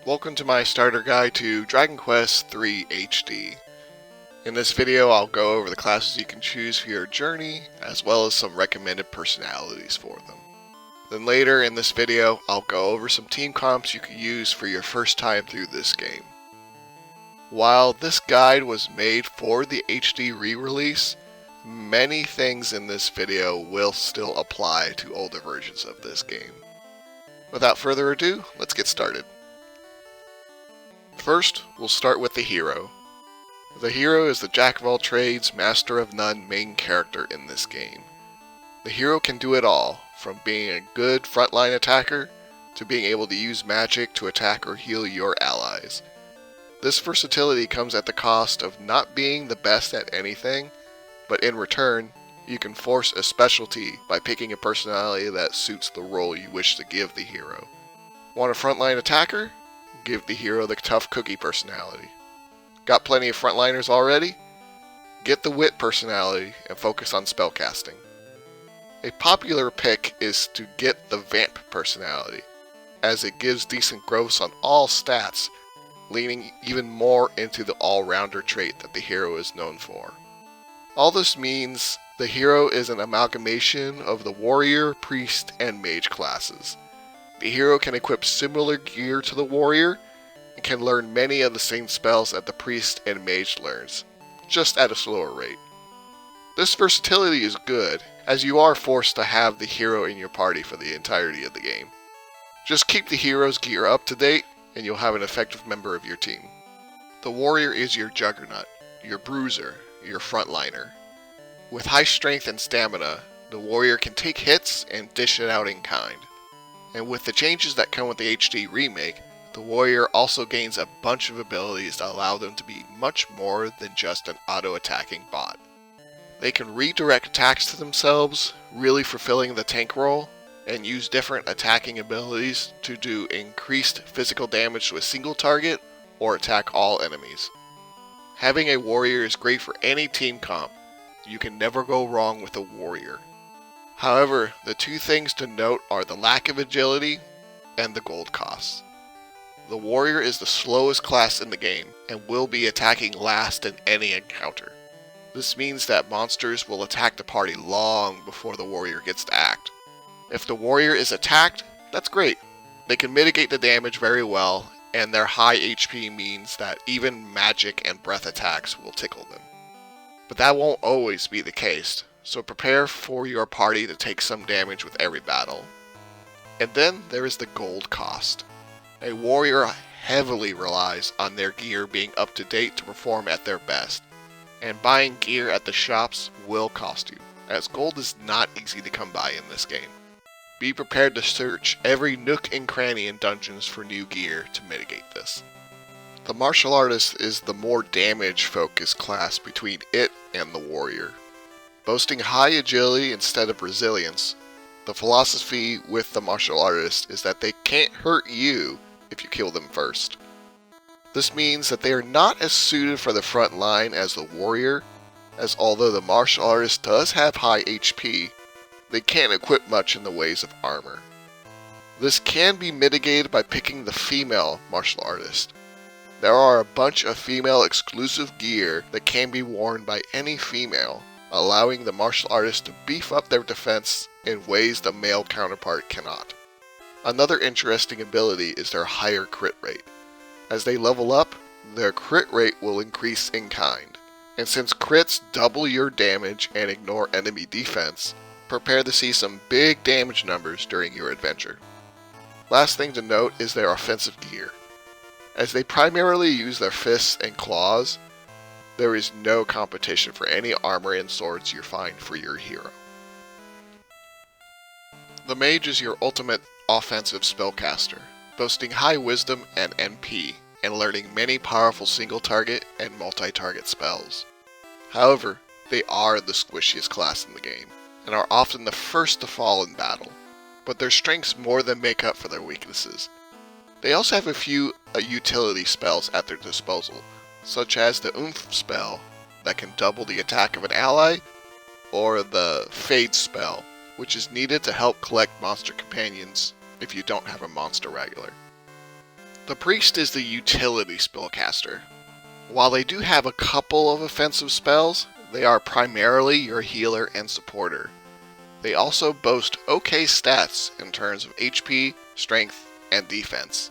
Welcome to my starter guide to Dragon Quest III HD. In this video I'll go over the classes you can choose for your journey, as well as some recommended personalities for them. Then later in this video I'll go over some team comps you can use for your first time through this game. While this guide was made for the HD re-release, many things in this video will still apply to older versions of this game. Without further ado, let's get started. First, we'll start with the hero. The hero is the jack of all trades, master of none main character in this game. The hero can do it all, from being a good frontline attacker, to being able to use magic to attack or heal your allies. This versatility comes at the cost of not being the best at anything, but in return, you can force a specialty by picking a personality that suits the role you wish to give the hero. Want a frontline attacker? Give the hero the tough cookie personality. Got plenty of frontliners already? Get the wit personality and focus on spellcasting. A popular pick is to get the vamp personality, as it gives decent growths on all stats, leaning even more into the all-rounder trait that the hero is known for. All this means the hero is an amalgamation of the warrior, priest, and mage classes. The hero can equip similar gear to the warrior, and can learn many of the same spells that the priest and mage learns, just at a slower rate. This versatility is good, as you are forced to have the hero in your party for the entirety of the game. Just keep the hero's gear up to date, and you'll have an effective member of your team. The warrior is your juggernaut, your bruiser, your frontliner. With high strength and stamina, the warrior can take hits and dish it out in kind. And with the changes that come with the HD remake, the warrior also gains a bunch of abilities that allow them to be much more than just an auto-attacking bot. They can redirect attacks to themselves, really fulfilling the tank role, and use different attacking abilities to do increased physical damage to a single target or attack all enemies. Having a warrior is great for any team comp. You can never go wrong with a warrior. However, the two things to note are the lack of agility and the gold cost. The warrior is the slowest class in the game and will be attacking last in any encounter. This means that monsters will attack the party long before the warrior gets to act. If the warrior is attacked, that's great. They can mitigate the damage very well, and their high HP means that even magic and breath attacks will tickle them. But that won't always be the case, so prepare for your party to take some damage with every battle. And then there is the gold cost. A warrior heavily relies on their gear being up to date to perform at their best, and buying gear at the shops will cost you, as gold is not easy to come by in this game. Be prepared to search every nook and cranny in dungeons for new gear to mitigate this. The martial artist is the more damage-focused class between it and the warrior. Boasting high agility instead of resilience, the philosophy with the martial artist is that they can't hurt you if you kill them first. This means that they are not as suited for the front line as the warrior, as although the martial artist does have high HP, they can't equip much in the ways of armor. This can be mitigated by picking the female martial artist. There are a bunch of female exclusive gear that can be worn by any female, allowing the martial artist to beef up their defense in ways the male counterpart cannot. Another interesting ability is their higher crit rate. As they level up, their crit rate will increase in kind, and since crits double your damage and ignore enemy defense, prepare to see some big damage numbers during your adventure. Last thing to note is their offensive gear. As they primarily use their fists and claws, there is no competition for any armor and swords you find for your hero. The mage is your ultimate offensive spellcaster, boasting high wisdom and MP, and learning many powerful single-target and multi-target spells. However, they are the squishiest class in the game, and are often the first to fall in battle, but their strengths more than make up for their weaknesses. They also have a few utility spells at their disposal, such as the Oomph spell that can double the attack of an ally, or the Fade spell, which is needed to help collect monster companions if you don't have a monster Wrangler. The Priest is the utility spellcaster. While they do have a couple of offensive spells, they are primarily your healer and supporter. They also boast okay stats in terms of HP, strength, and defense.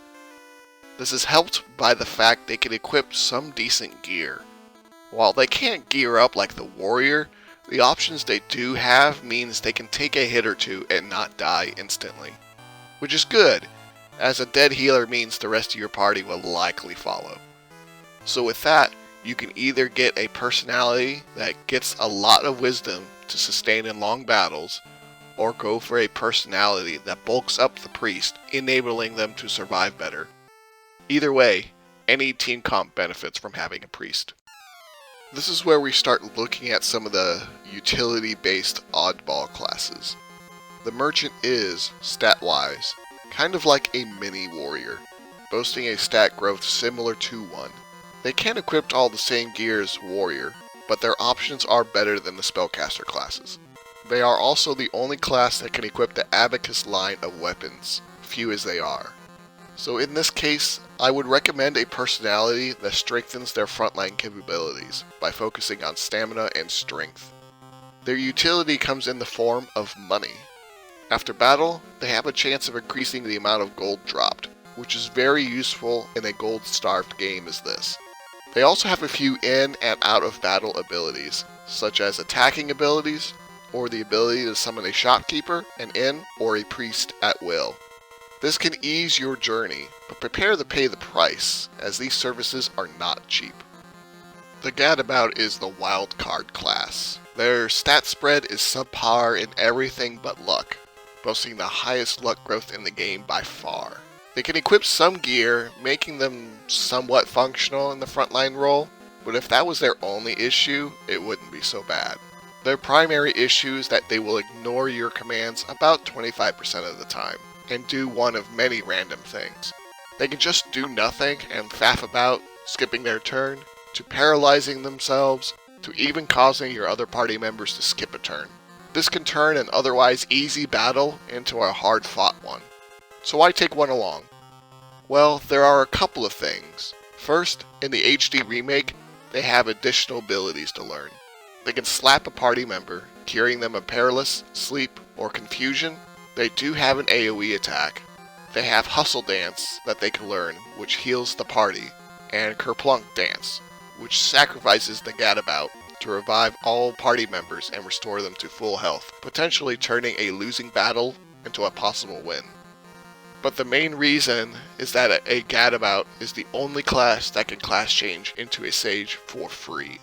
This is helped by the fact they can equip some decent gear. While they can't gear up like the warrior, the options they do have means they can take a hit or two and not die instantly. Which is good, as a dead healer means the rest of your party will likely follow. So with that, you can either get a personality that gets a lot of wisdom to sustain in long battles, or go for a personality that bulks up the priest, enabling them to survive better. Either way, any team comp benefits from having a priest. This is where we start looking at some of the utility-based oddball classes. The merchant is, stat-wise, kind of like a mini warrior, boasting a stat growth similar to one. They can't equip all the same gear as warrior, but their options are better than the spellcaster classes. They are also the only class that can equip the abacus line of weapons, few as they are. So in this case, I would recommend a personality that strengthens their frontline capabilities by focusing on stamina and strength. Their utility comes in the form of money. After battle, they have a chance of increasing the amount of gold dropped, which is very useful in a gold-starved game as this. They also have a few in and out of battle abilities, such as attacking abilities, or the ability to summon a shopkeeper, an inn, or a priest at will. This can ease your journey, but prepare to pay the price, as these services are not cheap. The Gadabout is the wild card class. Their stat spread is subpar in everything but luck, boasting the highest luck growth in the game by far. They can equip some gear, making them somewhat functional in the frontline role, but if that was their only issue, it wouldn't be so bad. Their primary issue is that they will ignore your commands about 25% of the time, and do one of many random things. They can just do nothing and faff about, skipping their turn, to paralyzing themselves, to even causing your other party members to skip a turn. This can turn an otherwise easy battle into a hard-fought one. So why take one along? Well, there are a couple of things. First, in the HD remake, they have additional abilities to learn. They can slap a party member, curing them of paralysis, sleep, or confusion. They do have an AoE attack. They have Hustle Dance that they can learn, which heals the party, and Kerplunk Dance, which sacrifices the Gadabout to revive all party members and restore them to full health, potentially turning a losing battle into a possible win. But the main reason is that a Gadabout is the only class that can class change into a Sage for free.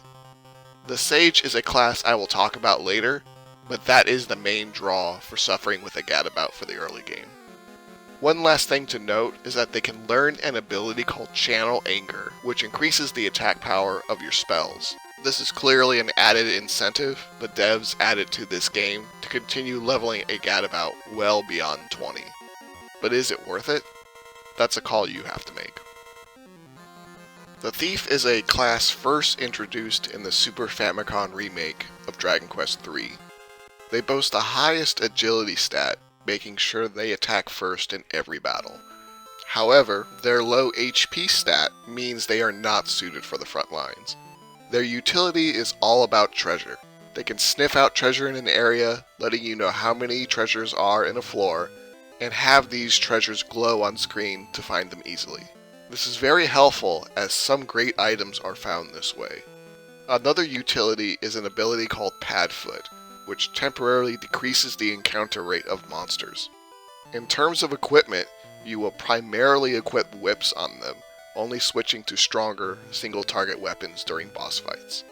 The Sage is a class I will talk about later, but that is the main draw for suffering with a Gadabout for the early game. One last thing to note is that they can learn an ability called Channel Anger, which increases the attack power of your spells. This is clearly an added incentive the devs added to this game to continue leveling a Gadabout well beyond 20. But is it worth it? That's a call you have to make. The Thief is a class first introduced in the Super Famicom remake of Dragon Quest III. They boast the highest agility stat, making sure they attack first in every battle. However, their low HP stat means they are not suited for the front lines. Their utility is all about treasure. They can sniff out treasure in an area, letting you know how many treasures are in a floor, and have these treasures glow on screen to find them easily. This is very helpful as some great items are found this way. Another utility is an ability called Padfoot, which temporarily decreases the encounter rate of monsters. In terms of equipment, you will primarily equip whips on them, only switching to stronger single-target weapons during boss fights.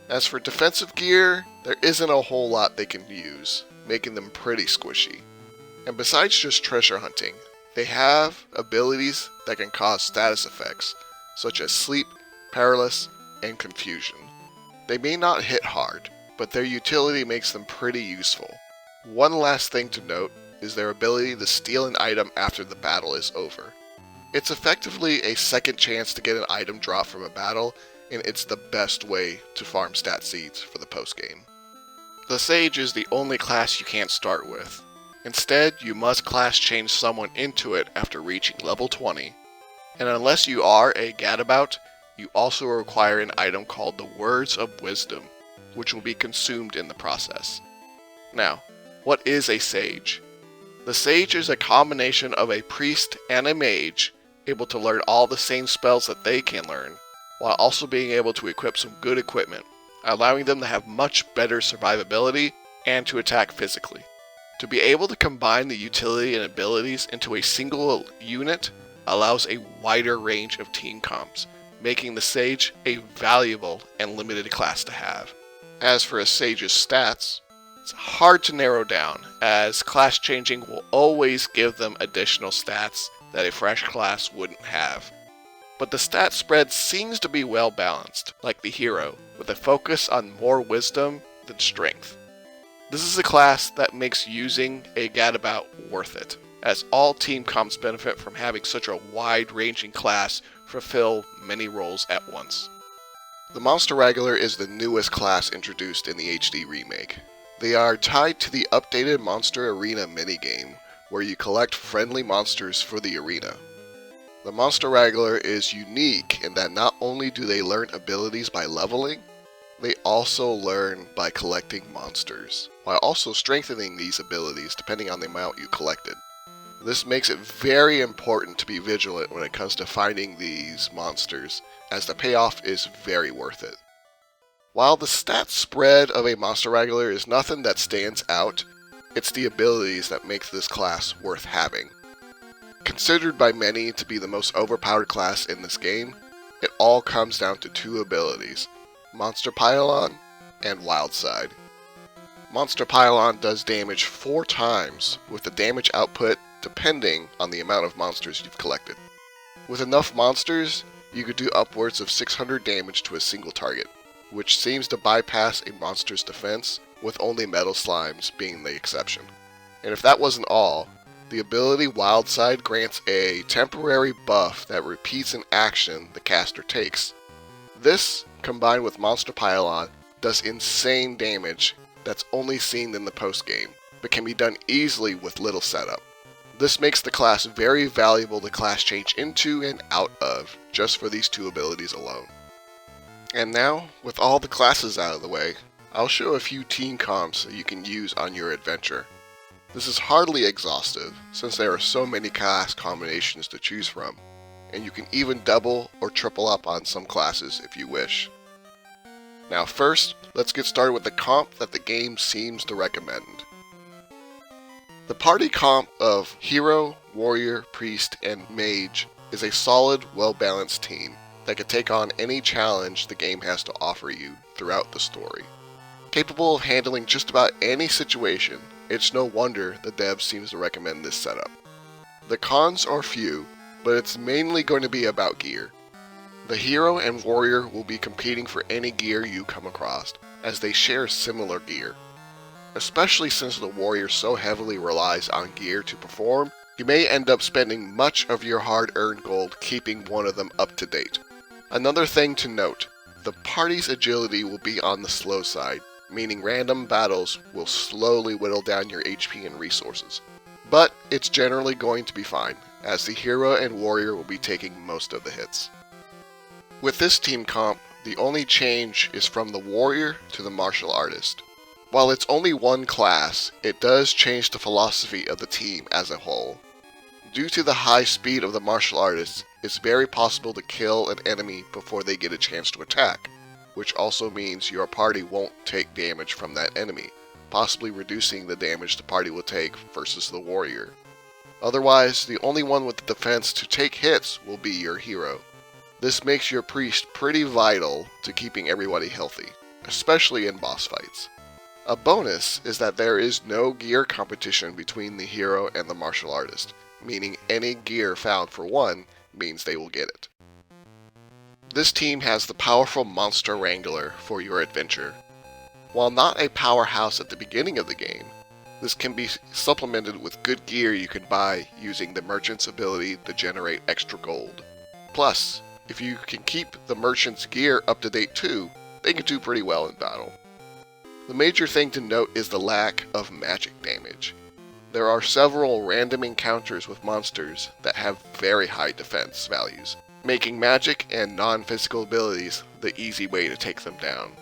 As for defensive gear, there isn't a whole lot they can use, making them pretty squishy. And besides just treasure hunting, they have abilities that can cause status effects, such as sleep, paralysis, and confusion. They may not hit hard, but their utility makes them pretty useful. One last thing to note is their ability to steal an item after the battle is over. It's effectively a second chance to get an item drop from a battle, and it's the best way to farm stat seeds for the post-game. The Sage is the only class you can't start with. Instead, you must class change someone into it after reaching level 20. And unless you are a Gadabout, you also require an item called the Words of Wisdom, which will be consumed in the process. Now, what is a Sage? The Sage is a combination of a priest and a mage, able to learn all the same spells that they can learn, while also being able to equip some good equipment, allowing them to have much better survivability and to attack physically. To be able to combine the utility and abilities into a single unit allows a wider range of team comps, making the Sage a valuable and limited class to have. As for a Sage's stats, it's hard to narrow down, as class changing will always give them additional stats that a fresh class wouldn't have. But the stat spread seems to be well balanced, like the hero, with a focus on more wisdom than strength. This is a class that makes using a Gadabout worth it, as all team comps benefit from having such a wide-ranging class fulfill many roles at once. The Monster Wrangler is the newest class introduced in the HD remake. They are tied to the updated Monster Arena minigame, where you collect friendly monsters for the arena. The Monster Wrangler is unique in that not only do they learn abilities by leveling, they also learn by collecting monsters, while also strengthening these abilities depending on the amount you collected. This makes it very important to be vigilant when it comes to finding these monsters, as the payoff is very worth it. While the stat spread of a Monster Wrangler is nothing that stands out, it's the abilities that make this class worth having. Considered by many to be the most overpowered class in this game, it all comes down to two abilities, Monster Pylon and Wild Side. Monster Pylon does damage 4 times, with the damage output depending on the amount of monsters you've collected. With enough monsters, you could do upwards of 600 damage to a single target, which seems to bypass a monster's defense, with only metal slimes being the exception. And if that wasn't all, the ability Wild Side grants a temporary buff that repeats an action the caster takes. This, combined with Monster Pylon, does insane damage that's only seen in the post-game, but can be done easily with little setup. This makes the class very valuable to class change into and out of, just for these two abilities alone. And now, with all the classes out of the way, I'll show a few team comps that you can use on your adventure. This is hardly exhaustive, since there are so many class combinations to choose from, and you can even double or triple up on some classes if you wish. Now first, let's get started with the comp that the game seems to recommend. The party comp of Hero, Warrior, Priest, and Mage is a solid, well-balanced team that can take on any challenge the game has to offer you throughout the story. Capable of handling just about any situation, it's no wonder the dev seems to recommend this setup. The cons are few, but it's mainly going to be about gear. The Hero and Warrior will be competing for any gear you come across, as they share similar gear. Especially since the Warrior so heavily relies on gear to perform, you may end up spending much of your hard-earned gold keeping one of them up to date. Another thing to note, the party's agility will be on the slow side, meaning random battles will slowly whittle down your HP and resources. But it's generally going to be fine, as the Hero and Warrior will be taking most of the hits. With this team comp, the only change is from the Warrior to the Martial Artist. While it's only one class, it does change the philosophy of the team as a whole. Due to the high speed of the Martial Artist, it's very possible to kill an enemy before they get a chance to attack, which also means your party won't take damage from that enemy, possibly reducing the damage the party will take versus the Warrior. Otherwise, the only one with the defense to take hits will be your Hero. This makes your Priest pretty vital to keeping everybody healthy, especially in boss fights. A bonus is that there is no gear competition between the Hero and the Martial Artist, meaning any gear found for one means they will get it. This team has the powerful Monster Wrangler for your adventure. While not a powerhouse at the beginning of the game, this can be supplemented with good gear you can buy using the merchant's ability to generate extra gold. Plus, if you can keep the merchant's gear up to date too, they can do pretty well in battle. The major thing to note is the lack of magic damage. There are several random encounters with monsters that have very high defense values, making magic and non-physical abilities the easy way to take them down.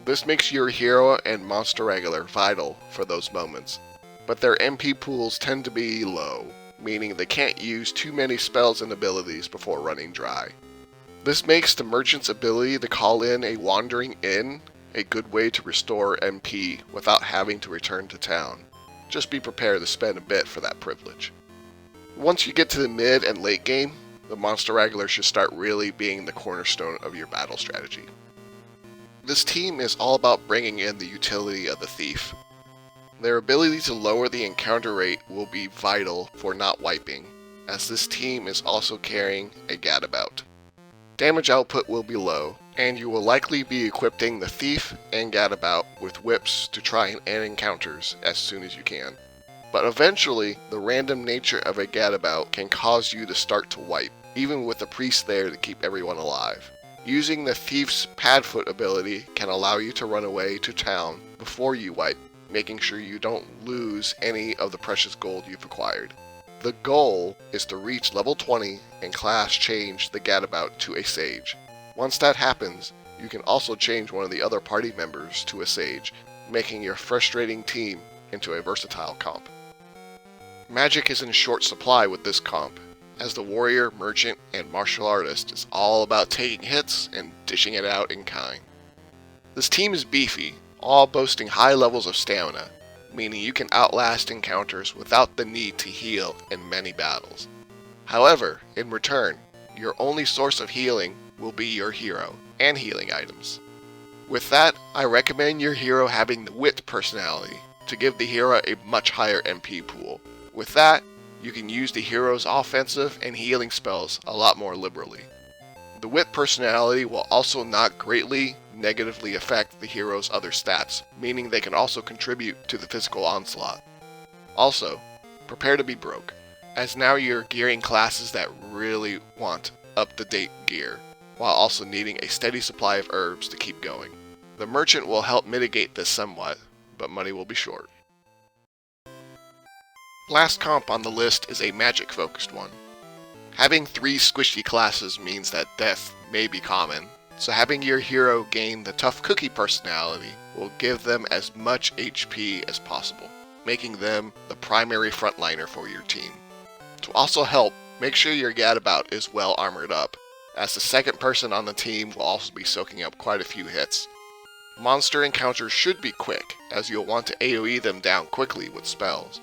This makes your hero and monster Wrangler vital for those moments, but their MP pools tend to be low, meaning they can't use too many spells and abilities before running dry. This makes the merchant's ability to call in a wandering inn a good way to restore MP without having to return to town. Just be prepared to spend a bit for that privilege. Once you get to the mid and late game, the monster Wrangler should start really being the cornerstone of your battle strategy. This team is all about bringing in the utility of the thief. Their ability to lower the encounter rate will be vital for not wiping, as this team is also carrying a Gadabout. Damage output will be low, and you will likely be equipping the thief and Gadabout with whips to try and end encounters as soon as you can. But eventually, the random nature of a Gadabout can cause you to start to wipe, even with the priest there to keep everyone alive. Using the thief's Padfoot ability can allow you to run away to town before you wipe, making sure you don't lose any of the precious gold you've acquired. The goal is to reach level 20 and class change the Gadabout to a Sage. Once that happens, you can also change one of the other party members to a Sage, making your frustrating team into a versatile comp. Magic is in short supply with this comp, as the warrior, merchant, and martial artist is all about taking hits and dishing it out in kind. This team is beefy, all boasting high levels of stamina, meaning you can outlast encounters without the need to heal in many battles. However, in return, your only source of healing will be your hero and healing items. With that, I recommend your hero having the wit personality to give the hero a much higher MP pool. With that, you can use the hero's offensive and healing spells a lot more liberally. The wit personality will also not greatly negatively affect the hero's other stats, meaning they can also contribute to the physical onslaught. Also, prepare to be broke, as now you're gearing classes that really want up-to-date gear, while also needing a steady supply of herbs to keep going. The merchant will help mitigate this somewhat, but money will be short. Last comp on the list is a magic-focused one. Having 3 squishy classes means that death may be common, so having your hero gain the tough cookie personality will give them as much HP as possible, making them the primary frontliner for your team. To also help, make sure your Gadabout is well armored up, as the second person on the team will also be soaking up quite a few hits. Monster encounters should be quick, as you'll want to AoE them down quickly with spells.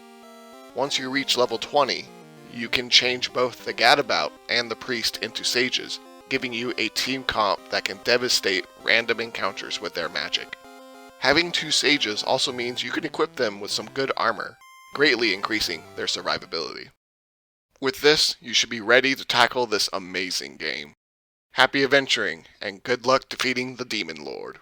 Once you reach level 20, you can change both the Gadabout and the priest into sages, giving you a team comp that can devastate random encounters with their magic. Having 2 sages also means you can equip them with some good armor, greatly increasing their survivability. With this, you should be ready to tackle this amazing game. Happy adventuring, and good luck defeating the Demon Lord.